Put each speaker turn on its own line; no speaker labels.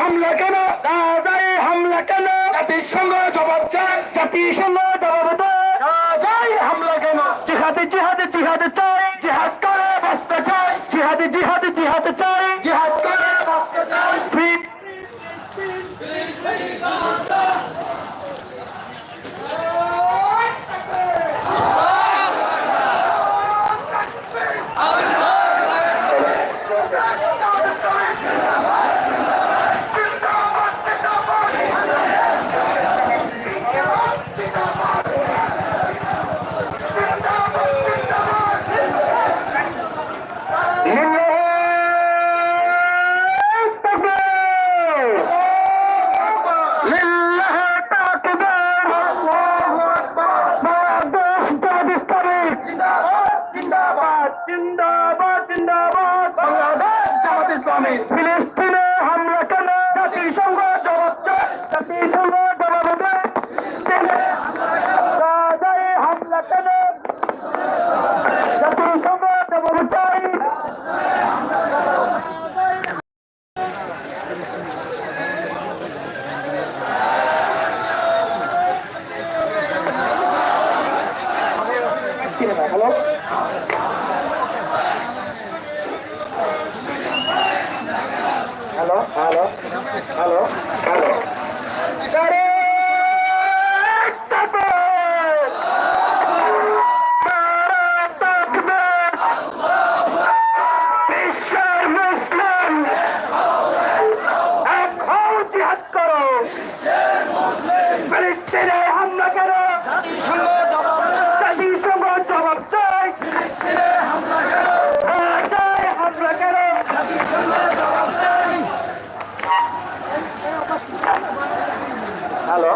হামলা কেন? গাজায় হামলা কেন? জাতিসংঘ জবাব চায়, জাতিসংঘ জবাব দেয়। গাজায় হামলা কেন? জিহাদে জিহাদে জিহাদে চাই, জিহাদ করে বাঁচতে চাই, জিহাদে জিহাদে জিহাদে চাই, জিহাদ করে বাঁচতে চাই। ফিলিস্তিনে হামলা কেন? জাতিসংঘ জবাব চায়, জাতিসংঘ জবাব দেয়। গাজায় হামলা কেন? জাতিসংঘ জবাব চাই। Hello, hello, hello, hello, hello. বিশ্বের মুসলিম এক হও, জিহাদ করো। ফিলিস্তিনে হামলা করো, জাতিসংঘ জবাব চাই। গাজায় হামলা করো, হ্যালো।